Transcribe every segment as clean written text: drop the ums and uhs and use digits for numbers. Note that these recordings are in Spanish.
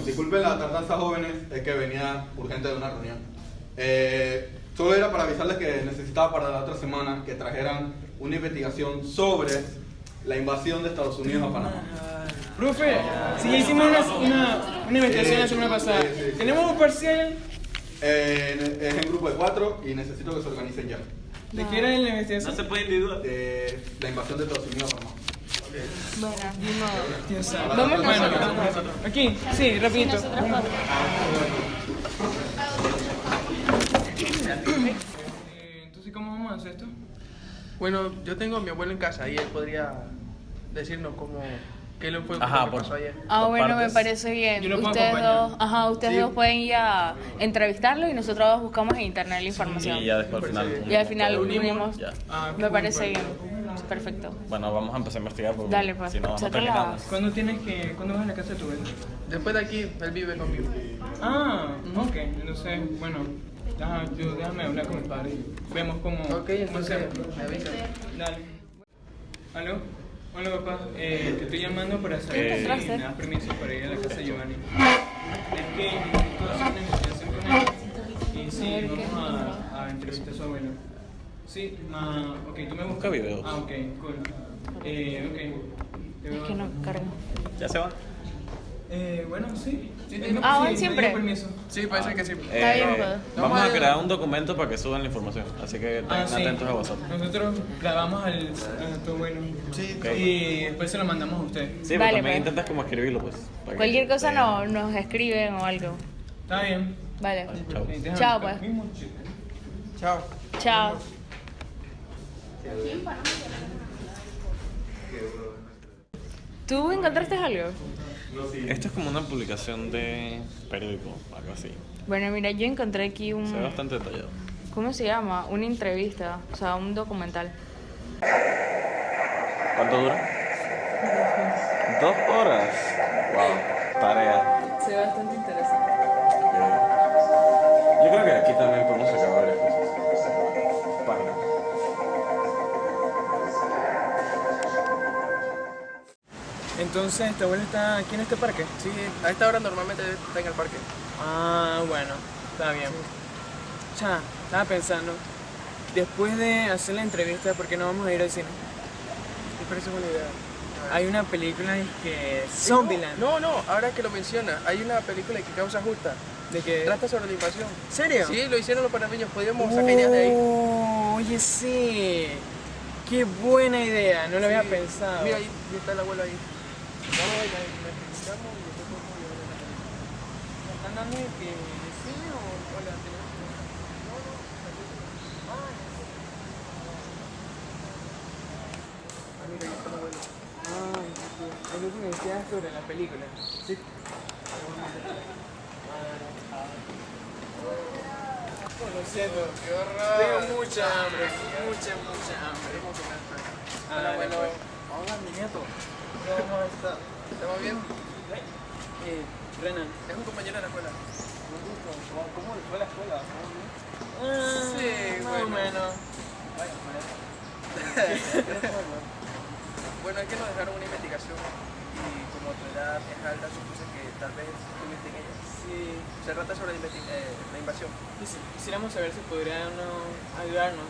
disculpen la tardanza, jóvenes, es que venía urgente de una reunión. Solo era para avisarles que necesitaba para la otra semana que trajeran una investigación sobre la invasión de Estados Unidos a Panamá. Profe, si ya hicimos una investigación la semana pasada, sí. tenemos un parcial. Es en grupo de 4 y necesito que se organicen ya. ¿De qué era la investigación? No se puede individuar. De la invasión de Estados Unidos a Panamá. Bueno, ni modo. Dios santo. Vamos Bueno, nosotros. aquí, sí, rapidito. Entonces, ¿cómo vamos a hacer esto? Bueno, yo tengo a mi abuelo en casa y él podría decirnos qué le fue lo que Ajá, pasó ayer. Ah, bueno, me partes. parece bien. Yo lo puedo Ustedes acompañar. dos, ustedes Sí. dos pueden ir a entrevistarlo y nosotros buscamos en internet la información. Y ya después al final. Y al final todo. unimos. Ya. Me parece bien. Perfecto. Bueno, vamos a empezar a investigar porque Dale, pues, si no, no sácala. terminamos. ¿Cuándo vas a la casa de tu abuelo? Después de aquí, él vive conmigo. Ok, entonces, bueno, déjame hablar con mi padre y vemos cómo Ok, entonces hacemos. me avisa. Dale. ¿Aló? Hola papá, te estoy llamando para saber ¿Qué si encontraste? me das permiso para ir a la casa de Giovanni. Es que necesito hacer una investigación con él y sí, vamos a entrevistar a su abuelo. Sí, ok, tú me buscas. Busca videos. Ok, cool. Ok. Te veo. Es que no cargo. ¿Ya se va? Bueno, sí. ¿Van me siempre? dio permiso. Sí, parece que sí. Está bien, pues. Vamos a crear un documento para que suban la información, así que estén Sí. atentos a WhatsApp. Nosotros grabamos a tu abuelo. Sí. Ok. Y después se lo mandamos a usted. Sí, pero Dale, también pues. intentas como escribirlo, pues. para que Cualquier cosa vean. nos escriben o algo. Está bien. Vale. Chao. Sí, déjame Chao, buscar pues. mismo chip. Chao. Chao. ¿Tú encontraste algo? Esto es como una publicación de periódico, algo así. Bueno, mira, yo encontré aquí Se ve un... bastante detallado. ¿Cómo se llama? Una entrevista, o sea, un documental. ¿Cuánto dura? 2 horas. Wow, tarea. Se ve bastante interesante. Yo creo que aquí también podemos sacar varias cosas. Páginas. Entonces, ¿tu abuelo está aquí en este parque? Sí, a esta hora normalmente está en el parque. Bueno, está bien. Ya, estaba pensando, después de hacer la entrevista, ¿por qué no vamos a ir al cine? Me parece buena idea. Hay una película que es Zombieland. No, ahora que lo menciona, hay una película que causa justa. ¿De qué? Trata sobre la invasión. ¿Serio? Sí, lo hicieron los panameños, podríamos sacar ideas de ahí. Oye, sí. Qué buena idea, no lo había pensado. Mira, ahí está el abuelo ahí. Vamos a ir ahí, nos explicamos y después podemos ir a ver la película. ¿Están dando de cine o la televisión? Ah, mira, ahí está el abuelo. Es lo que me decías sobre la película. Sí. Lo siento, ¡Qué horror! tengo mucha hambre, mucha hambre. Hola, abuelo. Hola, mi nieto. ¿Cómo está? ¿Estamos bien? Renan. Es un compañero de la escuela. ¿Cómo le fue la escuela? Sí, más o bueno. menos. Bueno, es que nos dejaron una investigación y como tu edad es alta, supuse que tal vez estuviste en ella. Sí. Se trata sobre la invasión. Quisiéramos saber si podrían ayudarnos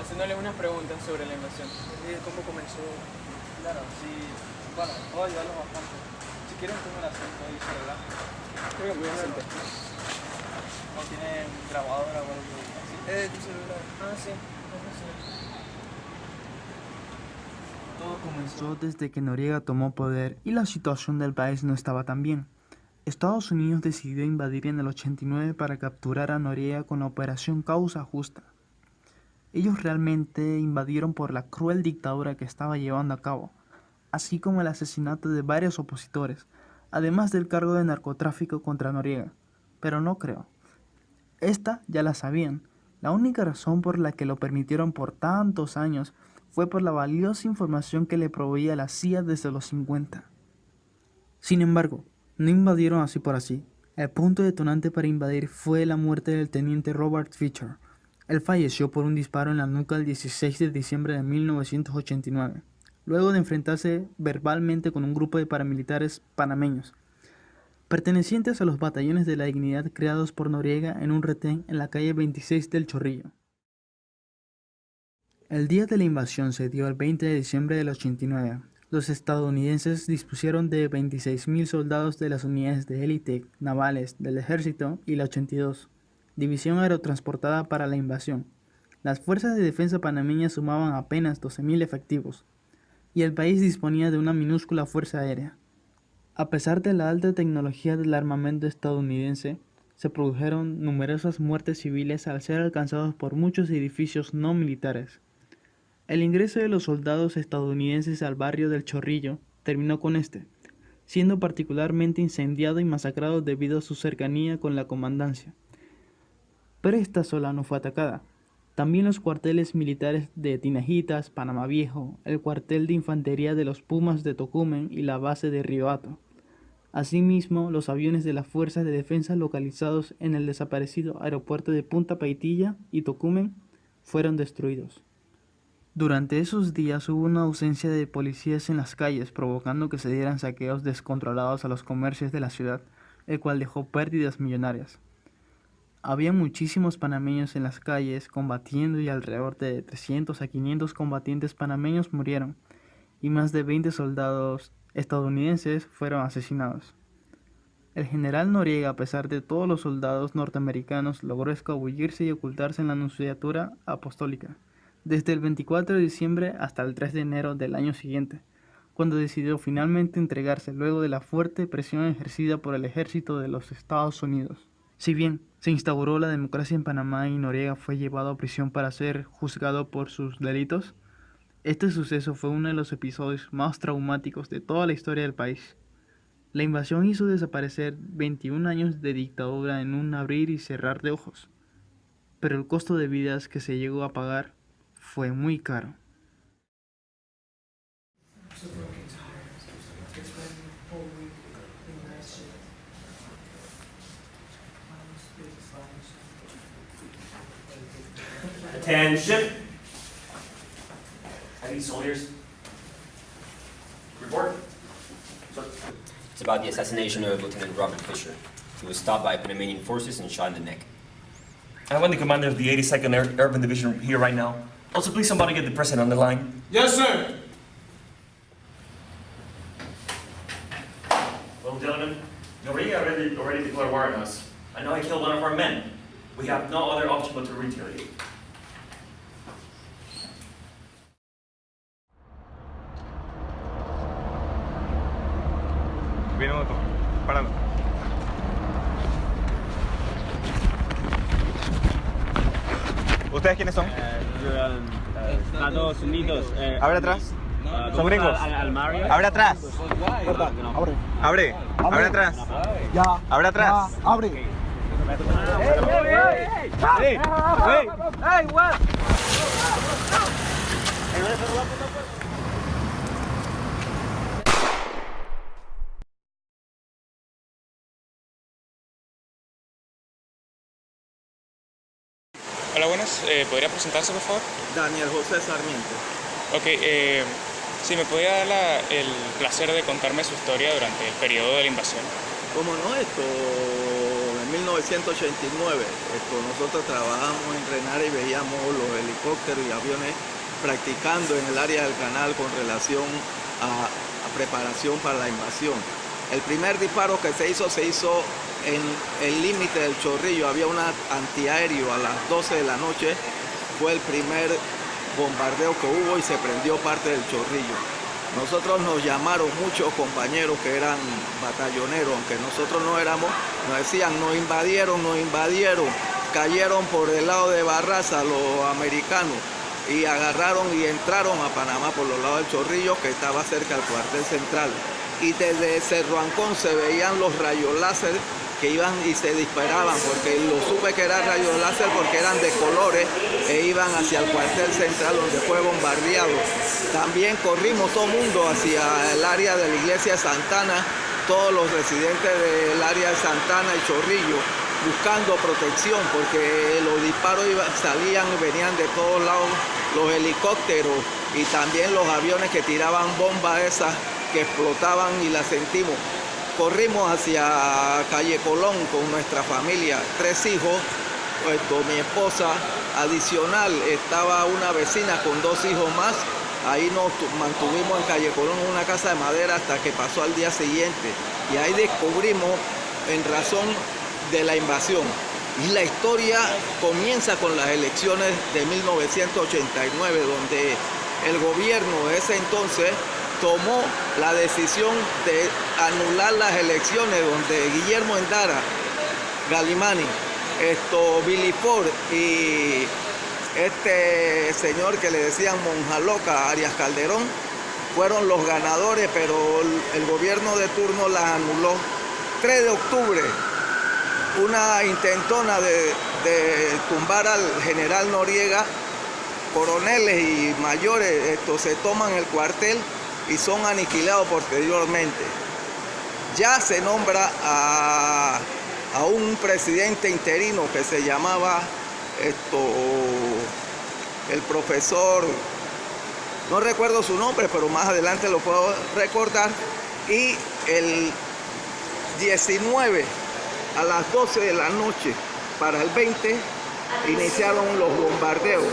haciéndole unas preguntas sobre la invasión. ¿Cómo comenzó? Claro, sí, bueno, puedo ayudarlos bastante. Si quieren, tengo el acento y celular. Creo que muy bien. O tienen grabadora o algo así. Tu celular. Sí. Todo comenzó desde que Noriega tomó poder y la situación del país no estaba tan bien. Estados Unidos decidió invadir en el 89 para capturar a Noriega con la Operación Causa Justa. Ellos realmente invadieron por la cruel dictadura que estaba llevando a cabo, así como el asesinato de varios opositores, además del cargo de narcotráfico contra Noriega. Pero no creo. Esta ya la sabían. La única razón por la que lo permitieron por tantos años fue por la valiosa información que le proveía la CIA desde los 50. Sin embargo, no invadieron así por así. El punto detonante para invadir fue la muerte del teniente Robert Fisher. Él falleció por un disparo en la nuca el 16 de diciembre de 1989, luego de enfrentarse verbalmente con un grupo de paramilitares panameños. pertenecientes a los batallones de la dignidad creados por Noriega en un retén en la calle 26 del Chorrillo. El día de la invasión se dio el 20 de diciembre del 89. Los estadounidenses dispusieron de 26.000 soldados de las unidades de élite navales del ejército y la 82, división aerotransportada para la invasión. Las fuerzas de defensa panameñas sumaban apenas 12.000 efectivos, y el país disponía de una minúscula fuerza aérea. A pesar de la alta tecnología del armamento estadounidense, se produjeron numerosas muertes civiles al ser alcanzados por muchos edificios no militares. El ingreso de los soldados estadounidenses al barrio del Chorrillo terminó con este, siendo particularmente incendiado y masacrado debido a su cercanía con la comandancia. Pero esta sola no fue atacada. También los cuarteles militares de Tinajitas, Panamá Viejo, el cuartel de infantería de los Pumas de Tocumen y la base de Río Hato. Asimismo, los aviones de las fuerzas de defensa localizados en el desaparecido aeropuerto de Punta Paitilla y Tocumen fueron destruidos. Durante esos días hubo una ausencia de policías en las calles, provocando que se dieran saqueos descontrolados a los comercios de la ciudad, el cual dejó pérdidas millonarias. Había muchísimos panameños en las calles combatiendo y alrededor de 300 a 500 combatientes panameños murieron y más de 20 soldados estadounidenses fueron asesinados. El general Noriega, a pesar de todos los soldados norteamericanos, logró escabullirse y ocultarse en la Nunciatura Apostólica desde el 24 de diciembre hasta el 3 de enero del año siguiente, cuando decidió finalmente entregarse luego de la fuerte presión ejercida por el ejército de los Estados Unidos. Si bien se instauró la democracia en Panamá y Noriega fue llevado a prisión para ser juzgado por sus delitos, este suceso fue uno de los episodios más traumáticos de toda la historia del país. La invasión hizo desaparecer 21 años de dictadura en un abrir y cerrar de ojos, pero el costo de vidas que se llegó a pagar fue muy caro. Attention! Heavy soldiers. Report. Sir. It's about the assassination of Lieutenant Robert Fisher. He was stopped by Panamanian forces and shot in the neck. I want the commander of the 82nd Urban Division here right now. Also, please somebody get the president on the line. Yes, sir. Well, gentlemen, Noriega already declared war on us. I know he killed one of our men. We have no other option but to retaliate. Viene otro, parando. ¿Ustedes quiénes son? Estados Unidos. Abre atrás. ¿Son gringos? Abre atrás. Abre. Abre atrás. Ya. Abre atrás. Abre. Hola, buenas. ¿Podría presentarse, por favor? Daniel José Sarmiento. Ok, sí, ¿me podría dar el placer de contarme su historia durante el periodo de la invasión? Como no, en 1989, nosotros trabajamos en Renare y veíamos los helicópteros y aviones practicando en el área del canal con relación a preparación para la invasión. El primer disparo que se hizo en el límite del Chorrillo. Había un antiaéreo a las 12 de la noche, fue el primer bombardeo que hubo y se prendió parte del Chorrillo. Nosotros nos llamaron muchos compañeros que eran batalloneros, aunque nosotros no éramos, nos decían, nos invadieron, cayeron por el lado de Barraza los americanos y agarraron y entraron a Panamá por los lados del Chorrillo, que estaba cerca del cuartel central. Y desde Cerro Ancón se veían los rayos láser que iban y se disparaban, porque lo supe que eran rayos láser porque eran de colores e iban hacia el cuartel central donde fue bombardeado. También corrimos todo el mundo hacia el área de la iglesia de Santana, todos los residentes del área de Santana y Chorrillo, buscando protección porque los disparos salían y venían de todos lados, los helicópteros y también los aviones que tiraban bombas esas que explotaban y las sentimos. corrimos hacia Calle Colón con nuestra familia, 3 hijos, mi esposa, adicional estaba una vecina con 2 hijos más. Ahí nos mantuvimos en Calle Colón en una casa de madera hasta que pasó al día siguiente. Y ahí descubrimos en razón de la invasión. Y la historia comienza con las elecciones de 1989, donde el gobierno de ese entonces tomó la decisión de anular las elecciones, donde Guillermo Endara, Galimani, Billy Ford y este señor que le decían Monja Loca, Arias Calderón, fueron los ganadores, pero el gobierno de turno las anuló. 3 de octubre, una intentona de tumbar al general Noriega, coroneles y mayores se toman el cuartel y son aniquilados posteriormente. Ya se nombra a un presidente interino que se llamaba el profesor, no recuerdo su nombre, pero más adelante lo puedo recordar, y el 19 a las 12 de la noche para el 20 iniciaron los bombardeos,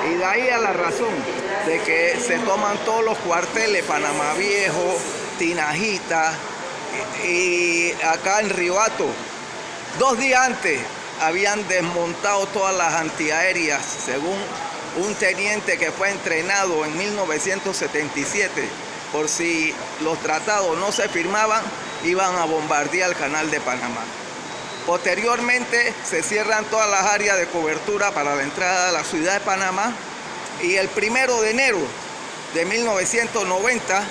y de ahí a la razón de que se toman todos los cuarteles, Panamá Viejo, Tinajita y acá en Ribato. 2 días antes habían desmontado todas las antiaéreas, según un teniente que fue entrenado en 1977, por si los tratados no se firmaban, iban a bombardear el canal de Panamá. Posteriormente se cierran todas las áreas de cobertura para la entrada a la ciudad de Panamá, y el 1 de enero de 1990,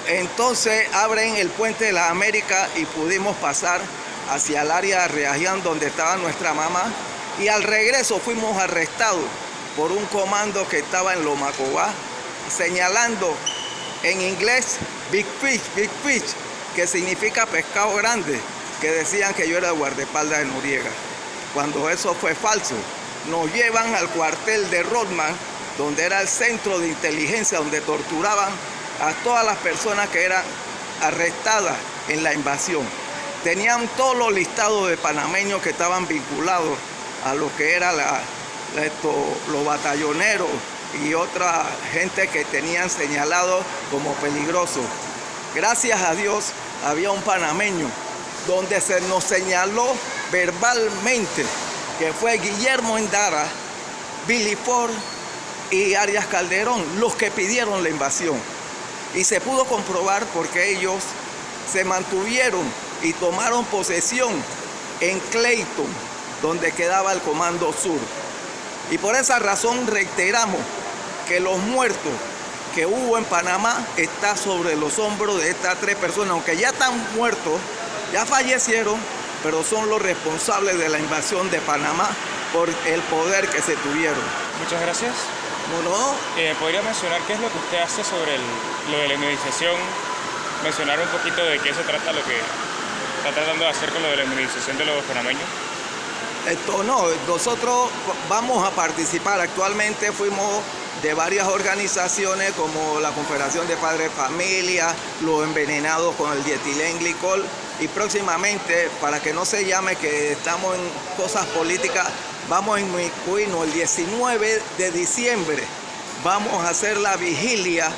entonces abren el Puente de las Américas y pudimos pasar hacia el área de Reajián, donde estaba nuestra mamá, y al regreso fuimos arrestados por un comando que estaba en Lomacobá, señalando en inglés Big Fish, que significa pescado grande, que decían que yo era guardaespaldas de Noriega, cuando eso fue falso. Nos llevan al cuartel de Rodman, donde era el centro de inteligencia, donde torturaban a todas las personas que eran arrestadas en la invasión. Tenían todos los listados de panameños que estaban vinculados a lo que era los batalloneros y otra gente que tenían señalado como peligrosos. Gracias a Dios había un panameño donde se nos señaló verbalmente que fue Guillermo Endara, Billy Ford y Arias Calderón los que pidieron la invasión. Y se pudo comprobar porque ellos se mantuvieron y tomaron posesión en Clayton, donde quedaba el Comando Sur. Y por esa razón reiteramos que los muertos que hubo en Panamá está sobre los hombros de estas 3 personas, aunque ya están muertos, ya fallecieron, pero son los responsables de la invasión de Panamá por el poder que se tuvieron. Muchas gracias. No. ¿Podría mencionar qué es lo que usted hace sobre lo de la inmunización? Mencionar un poquito de qué se trata lo que está tratando de hacer con lo de la inmunización de los panameños. Nosotros vamos a participar. Actualmente fuimos de varias organizaciones como la Confederación de Padres de Familia, los envenenados con el dietilenglicol, y próximamente, para que no se llame que estamos en cosas políticas, vamos a inmiscuirnos el 19 de diciembre. Vamos a hacer la vigilia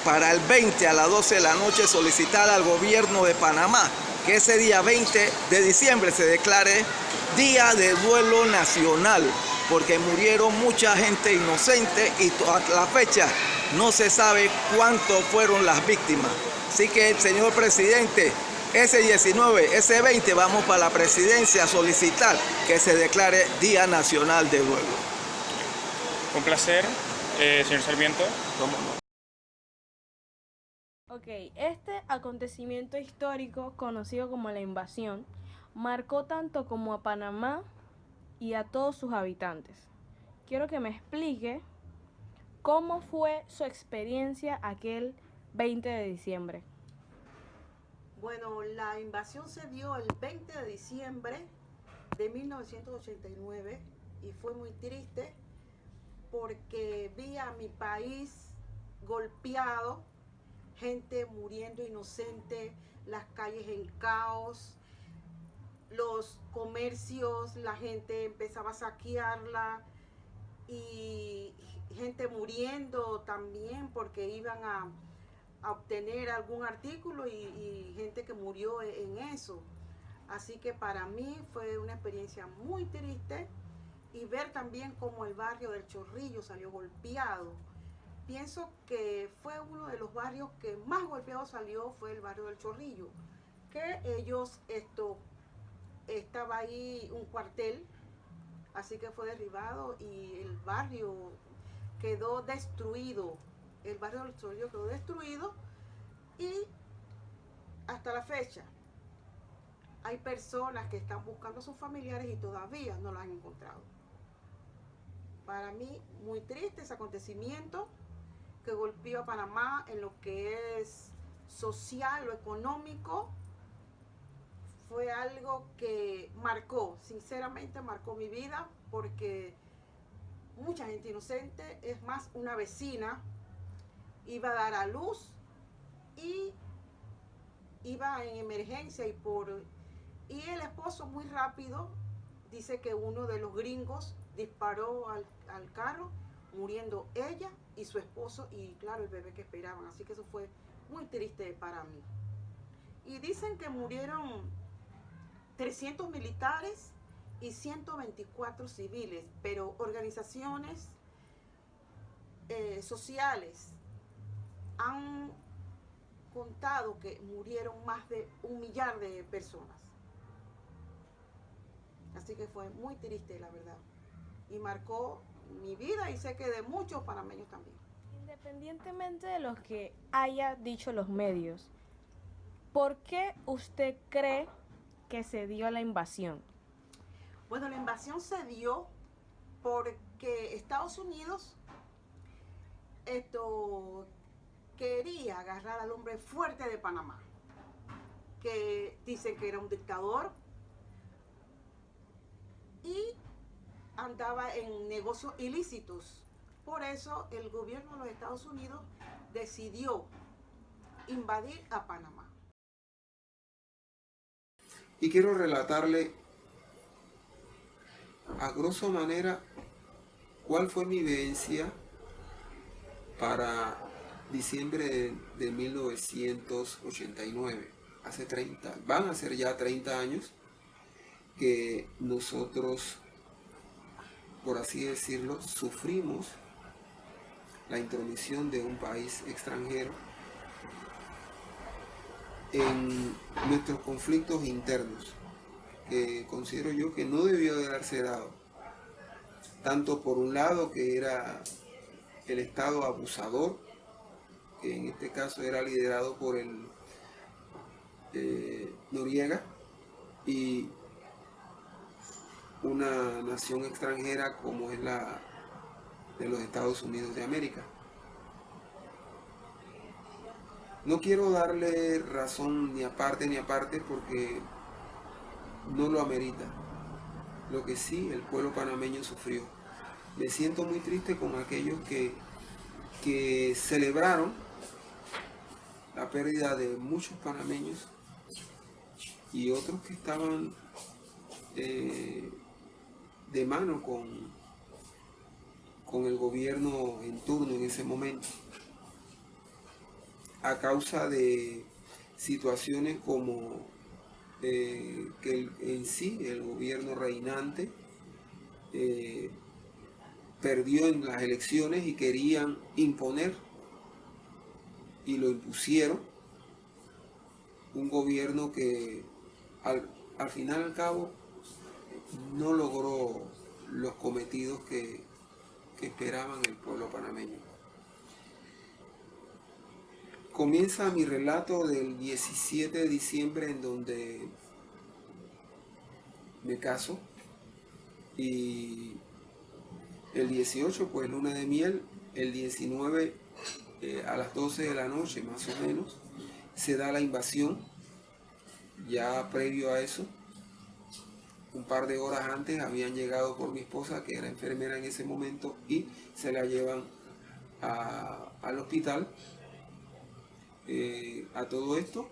para el 20 a las 12 de la noche, solicitar al gobierno de Panamá que ese día 20 de diciembre se declare Día de Duelo Nacional, porque murieron mucha gente inocente y a la fecha no se sabe cuántos fueron las víctimas. Así que, señor presidente, ese 19, ese 20 vamos para la presidencia a solicitar que se declare Día Nacional de Duelo. Un placer, señor Sarmiento. ¿Cómo no? Ok, este acontecimiento histórico conocido como la invasión marcó tanto como a Panamá y a todos sus habitantes. Quiero que me explique cómo fue su experiencia aquel 20 de diciembre. Bueno, la invasión se dio el 20 de diciembre de 1989 y fue muy triste porque vi a mi país golpeado, gente muriendo inocente, las calles en caos, los comercios, la gente empezaba a saquearla y gente muriendo también porque iban a obtener algún artículo y gente que murió en eso. Así que para mí fue una experiencia muy triste y ver también cómo el barrio del Chorrillo salió golpeado. Pienso que fue uno de los barrios que más golpeado salió, fue el barrio del Chorrillo, que ellos estaba ahí un cuartel, así que fue derribado y el barrio quedó destruido. El barrio del Chorrillo quedó destruido y hasta la fecha hay personas que están buscando a sus familiares y todavía no los han encontrado. Para mí, muy triste ese acontecimiento que golpeó a Panamá en lo que es social, lo económico. Fue algo que marcó, sinceramente marcó mi vida, porque mucha gente inocente, es más, una vecina iba a dar a luz y iba en emergencia y el esposo muy rápido dice que uno de los gringos disparó al carro, muriendo ella y su esposo y claro, el bebé que esperaban. Así que eso fue muy triste para mí. Y dicen que murieron 300 militares y 124 civiles, pero organizaciones sociales han contado que murieron más de 1 millar de personas. Así que fue muy triste, la verdad. Y marcó mi vida y sé que de muchos panameños también. Independientemente de lo que haya dicho los medios, ¿por qué usted cree que se dio la invasión? Bueno, la invasión se dio porque Estados Unidos quería agarrar al hombre fuerte de Panamá, que dicen que era un dictador y andaba en negocios ilícitos. Por eso el gobierno de los Estados Unidos decidió invadir a Panamá. Y quiero relatarle a grosso manera cuál fue mi vivencia para diciembre de 1989. Van a ser ya 30 años que nosotros, por así decirlo, sufrimos la intromisión de un país extranjero en nuestros conflictos internos, que considero yo que no debió de haberse dado, tanto por un lado que era el Estado abusador, que en este caso era liderado por el Noriega, y una nación extranjera como es la de los Estados Unidos de América. No quiero darle razón ni a parte porque no lo amerita. Lo que sí, el pueblo panameño sufrió. Me siento muy triste con aquellos que celebraron la pérdida de muchos panameños y otros que estaban de mano con el gobierno en turno en ese momento, a causa de situaciones como que en sí el gobierno reinante perdió en las elecciones y querían imponer, y lo impusieron, un gobierno que al final y al cabo no logró los cometidos que esperaban el pueblo panameño. Comienza mi relato del 17 de diciembre, en donde me caso, y el 18 pues luna de miel, el 19 a las 12 de la noche más o menos se da la invasión. Ya previo a eso, un par de horas antes, habían llegado por mi esposa, que era enfermera en ese momento, y se la llevan al hospital. a todo esto,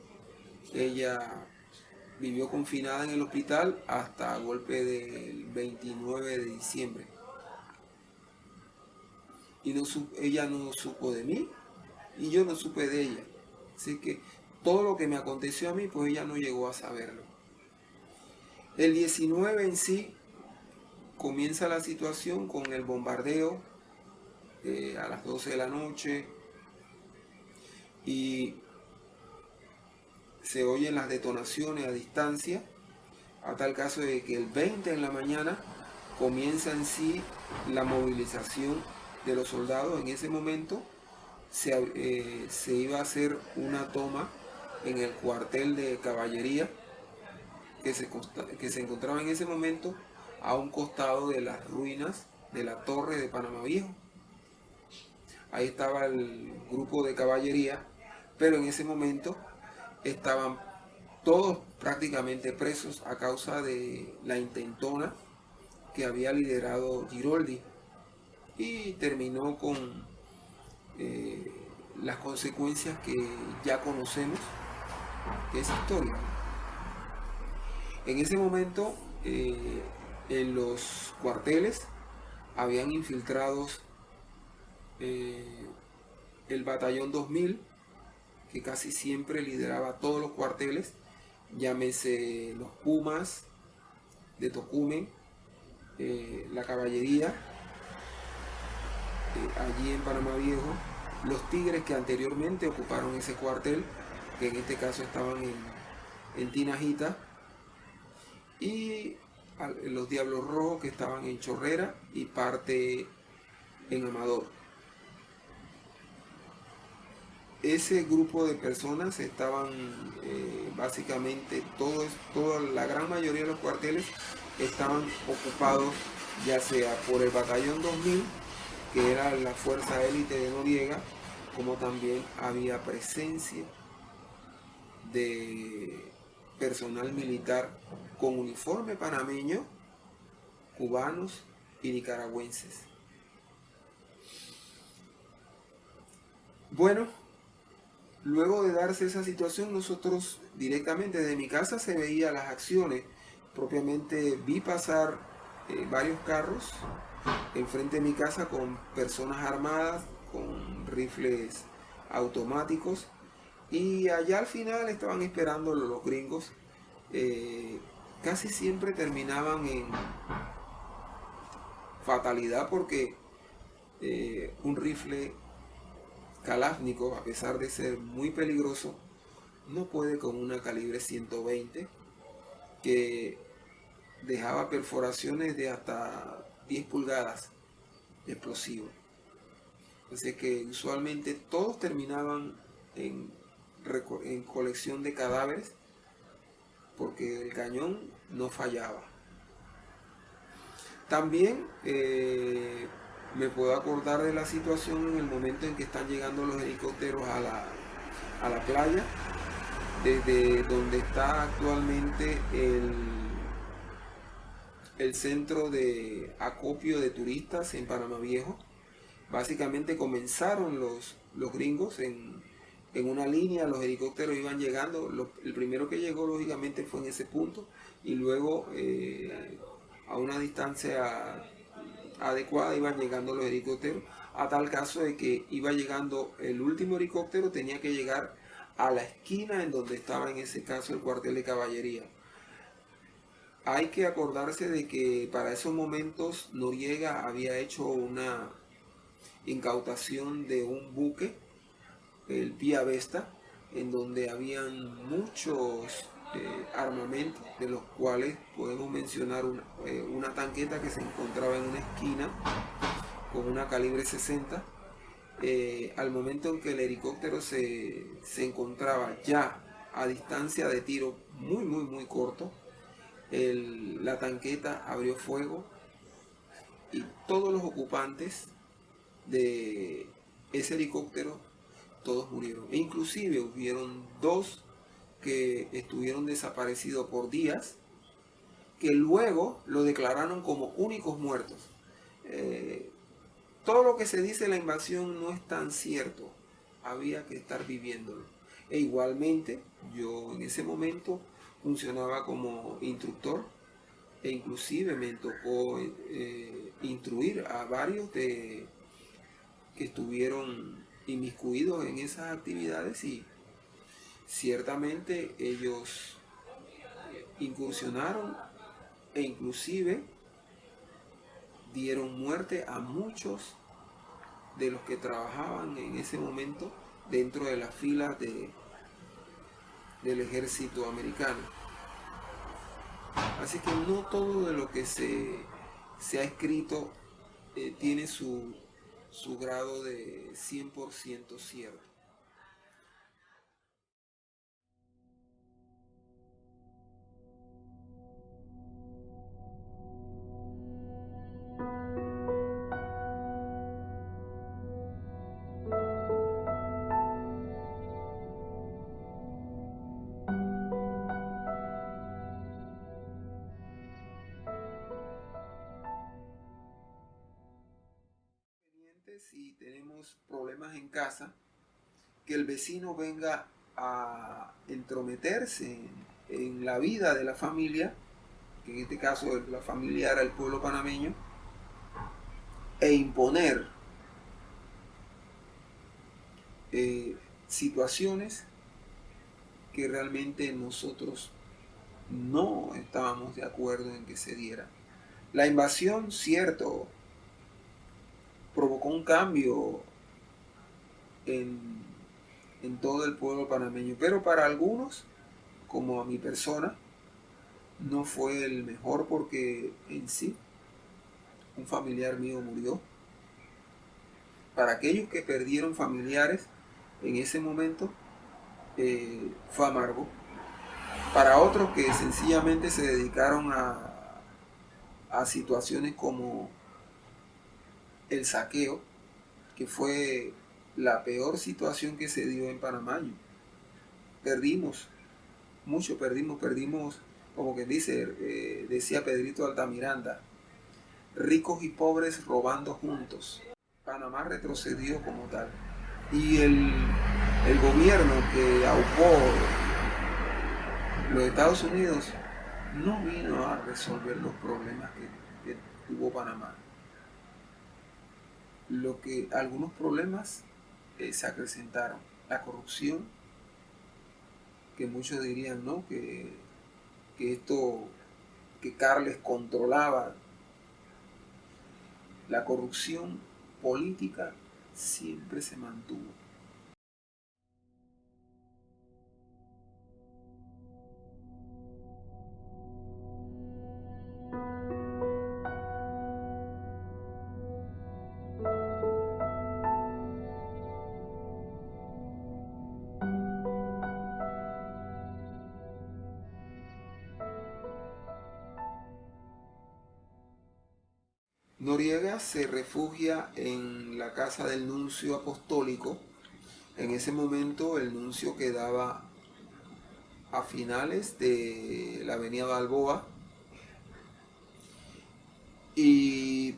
ella vivió confinada en el hospital hasta golpe del 29 de diciembre. Y ella no supo de mí y yo no supe de ella. Así que todo lo que me aconteció a mí, pues ella no llegó a saberlo. El 19 en sí comienza la situación con el bombardeo a las 12 de la noche y se oyen las detonaciones a distancia, a tal caso de que el 20 en la mañana comienza en sí la movilización de los soldados. En ese momento se iba a hacer una toma en el cuartel de caballería que se encontraba en ese momento a un costado de las ruinas de la torre de Panamá Viejo. Ahí estaba el grupo de caballería, pero en ese momento estaban todos prácticamente presos a causa de la intentona que había liderado Giroldi, y terminó con las consecuencias que ya conocemos, que es historia. En ese momento en los cuarteles habían infiltrados el batallón 2000, que casi siempre lideraba todos los cuarteles, llámese los Pumas de Tocumen, la caballería allí en Panamá Viejo, los Tigres que anteriormente ocuparon ese cuartel, que en este caso estaban en Tinajita, y los Diablos Rojos que estaban en Chorrera y parte en Amador. Ese grupo de personas estaban básicamente toda la gran mayoría de los cuarteles estaban ocupados ya sea por el batallón 2000, que era la fuerza élite de Noriega, como también había presencia de personal militar con uniforme panameño, cubanos y nicaragüenses. Bueno, luego de darse esa situación, nosotros directamente desde mi casa se veía las acciones. Propiamente vi pasar varios carros enfrente de mi casa con personas armadas, con rifles automáticos, y allá al final estaban esperando los gringos. Casi siempre terminaban en fatalidad porque un rifle Kalashnikov, a pesar de ser muy peligroso, no puede con una calibre 120 que dejaba perforaciones de hasta 10 pulgadas de explosivo. Así que usualmente todos terminaban en colección de cadáveres porque el cañón no fallaba. También me puedo acordar de la situación en el momento en que están llegando los helicópteros a la playa, desde donde está actualmente el centro de acopio de turistas en Panamá Viejo. Básicamente comenzaron los gringos en una línea, los helicópteros iban llegando. El primero que llegó lógicamente fue en ese punto, y luego a una distancia adecuada iban llegando los helicópteros, a tal caso de que iba llegando el último helicóptero, tenía que llegar a la esquina en donde estaba en ese caso el cuartel de caballería. Hay que acordarse de que para esos momentos Noriega había hecho una incautación de un buque, el Pia Vesta, en donde habían muchos armamentos, de los cuales podemos mencionar una tanqueta que se encontraba en una esquina con una calibre 60. Al momento en que el helicóptero se encontraba ya a distancia de tiro muy corto, la tanqueta abrió fuego y todos los ocupantes de ese helicóptero, todos murieron. E inclusive hubieron 2 que estuvieron desaparecidos por días, que luego lo declararon como únicos muertos. Todo lo que se dice de la invasión no es tan cierto, había que estar viviéndolo. E igualmente yo en ese momento funcionaba como instructor e inclusive me tocó instruir a varios que estuvieron inmiscuidos en esas actividades y ciertamente ellos incursionaron e inclusive dieron muerte a muchos de los que trabajaban en ese momento dentro de las filas del ejército americano. Así que no todo de lo que se ha escrito tiene su grado de 100% cierto. Si tenemos problemas en casa, que el vecino venga a entrometerse en la vida de la familia, que en este caso la familia era el pueblo panameño, e imponer situaciones que realmente nosotros no estábamos de acuerdo en que se diera. La invasión, cierto, provocó un cambio en todo el pueblo panameño, pero para algunos, como a mi persona, no fue el mejor porque en sí un familiar mío murió. Para aquellos que perdieron familiares en ese momento fue amargo. Para otros que sencillamente se dedicaron a situaciones como el saqueo, que fue la peor situación que se dio en Panamá. Perdimos, mucho perdimos, como que decía Pedrito Altamiranda, ricos y pobres robando juntos. Panamá retrocedió como tal. Y el gobierno que aupó los Estados Unidos no vino a resolver los problemas que tuvo Panamá. Algunos problemas se acrecentaron. La corrupción, que muchos dirían, ¿no?, que Carles controlaba. La corrupción política siempre se mantuvo. Noriega se refugia en la casa del nuncio apostólico. En ese momento el nuncio quedaba a finales de la avenida Balboa y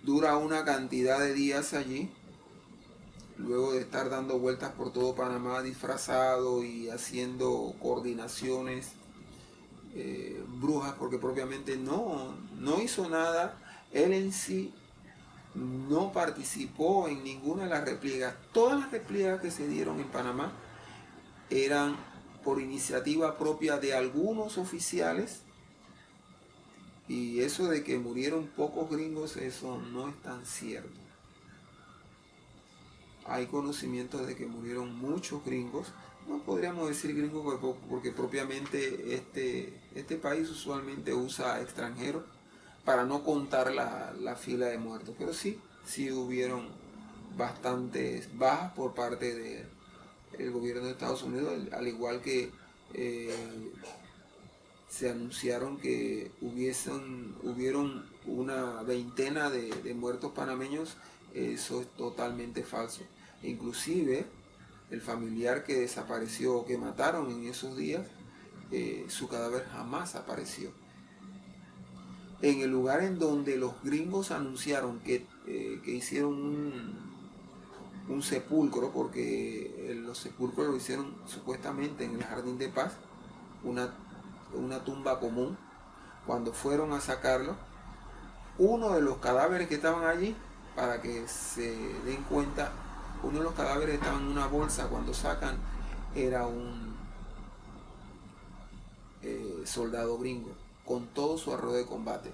dura una cantidad de días allí, luego de estar dando vueltas por todo Panamá disfrazado y haciendo coordinaciones brujas, porque propiamente no hizo nada. Él en sí no participó en ninguna de las repliegas. Todas las repliegas que se dieron en Panamá eran por iniciativa propia de algunos oficiales, y eso de que murieron pocos gringos, eso no es tan cierto. Hay conocimientos de que murieron muchos gringos. No podríamos decir gringos porque propiamente este país usualmente usa extranjeros para no contar la fila de muertos, pero sí hubieron bastantes bajas por parte del gobierno de Estados Unidos, al igual que se anunciaron que hubieron una veintena de muertos panameños. Eso es totalmente falso. Inclusive el familiar que desapareció, que mataron en esos días, su cadáver jamás apareció. En el lugar en donde los gringos anunciaron que hicieron un sepulcro, porque los sepulcros lo hicieron supuestamente en el Jardín de Paz, una tumba común. Cuando fueron a sacarlo, uno de los cadáveres que estaban allí, para que se den cuenta, uno de los cadáveres estaba en una bolsa. Cuando sacan, era un soldado gringo con todo su arroyo de combate.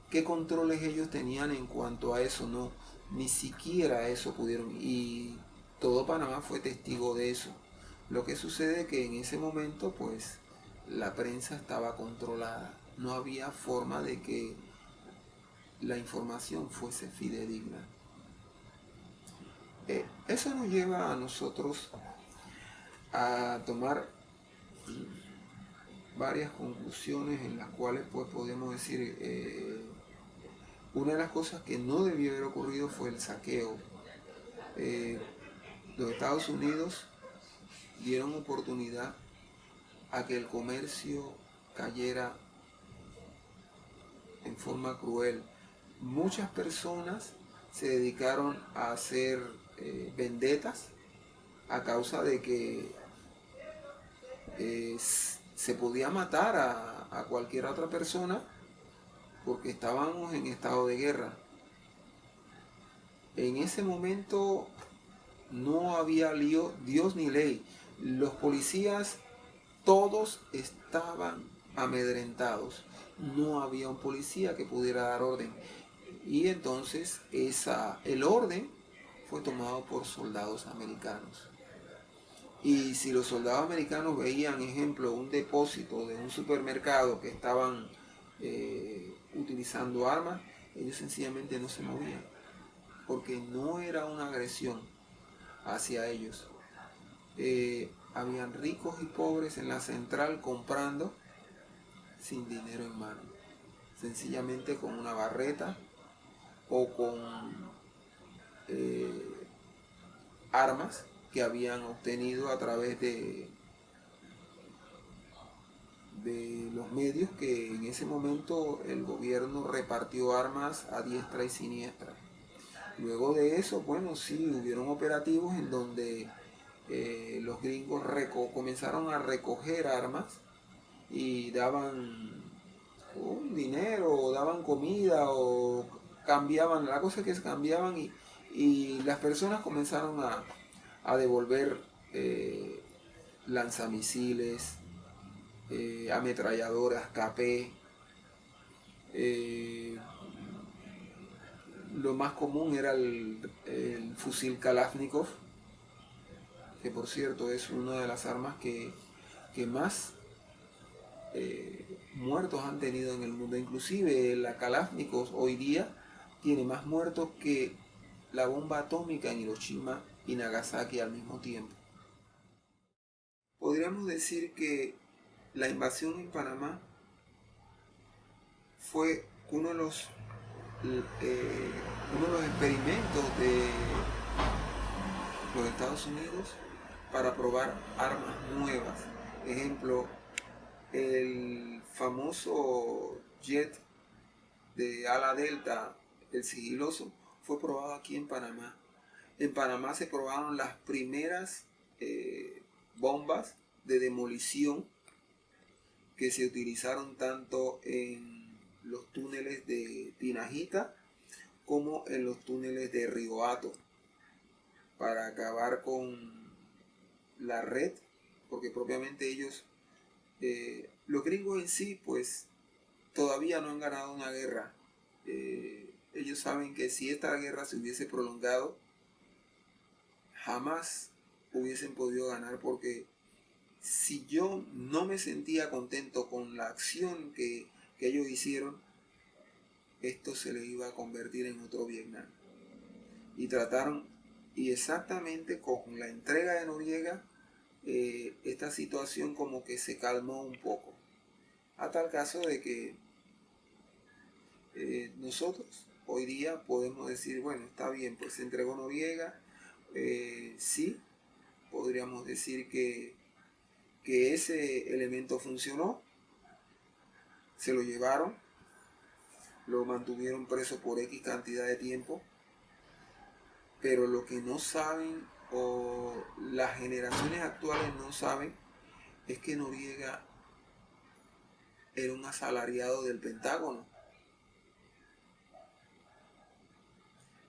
¿Qué controles ellos tenían en cuanto a eso? No, ni siquiera eso pudieron, y todo Panamá fue testigo de eso. Lo que sucede es que en ese momento pues la prensa estaba controlada, no había forma de que la información fuese fidedigna. Eso nos lleva a nosotros a tomar varias conclusiones en las cuales pues podemos decir, una de las cosas que no debió haber ocurrido fue el saqueo. Los Estados Unidos dieron oportunidad a que el comercio cayera en forma cruel. Muchas personas se dedicaron a hacer vendetas a causa de que se podía matar a cualquier otra persona porque estábamos en estado de guerra. En ese momento no había lío, Dios ni ley. Los policías todos estaban amedrentados. No había un policía que pudiera dar orden. Y entonces el orden fue tomado por soldados americanos. Y si los soldados americanos veían, ejemplo, un depósito de un supermercado que estaban utilizando armas, ellos sencillamente no se movían, porque no era una agresión hacia ellos. Habían ricos y pobres en la central comprando sin dinero en mano, sencillamente con una barreta o con armas que habían obtenido a través de los medios, que en ese momento el gobierno repartió armas a diestra y siniestra. Luego de eso, bueno, sí, hubieron operativos en donde los gringos comenzaron a recoger armas y daban un dinero, o daban comida, o cambiaban, la cosa es que se cambiaban, y las personas comenzaron a devolver lanzamisiles, ametralladoras KP. Lo más común era el fusil Kalashnikov, que por cierto es una de las armas que más muertos han tenido en el mundo. Inclusive la Kalashnikov hoy día tiene más muertos que la bomba atómica en Hiroshima y Nagasaki al mismo tiempo. Podríamos decir que la invasión en Panamá fue uno de los experimentos de los Estados Unidos para probar armas nuevas. Ejemplo, el famoso jet de ala delta, el sigiloso, fue probado aquí en Panamá. En Panamá se probaron las primeras bombas de demolición que se utilizaron tanto en los túneles de Tinajita como en los túneles de Río Hato, para acabar con la red, porque propiamente ellos, los gringos en sí, pues todavía no han ganado una guerra. Ellos saben que si esta guerra se hubiese prolongado, jamás hubiesen podido ganar, porque si yo no me sentía contento con la acción que ellos hicieron, esto se le iba a convertir en otro Vietnam. Y trataron, y exactamente con la entrega de Noriega, esta situación como que se calmó un poco, a tal caso de que nosotros hoy día podemos decir, bueno, está bien, pues se entregó Noriega, sí, podríamos decir que ese elemento funcionó, se lo llevaron, lo mantuvieron preso por X cantidad de tiempo, Pero lo que no saben, o las generaciones actuales no saben, es que Noriega era un asalariado del Pentágono.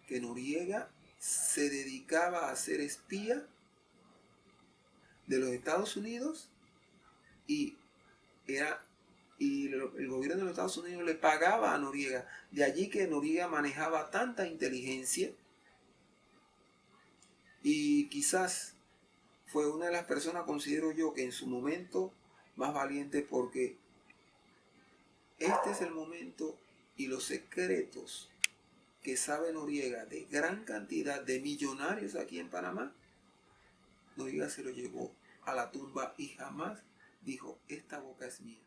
Que Noriega se dedicaba a ser espía de los Estados Unidos y el gobierno de los Estados Unidos le pagaba a Noriega. De allí que Noriega manejaba tanta inteligencia y quizás fue una de las personas, considero yo, que en su momento más valiente, porque este es el momento y los secretos que sabe Noriega de gran cantidad de millonarios aquí en Panamá, Noriega se lo llevó a la tumba y jamás dijo, esta boca es mía.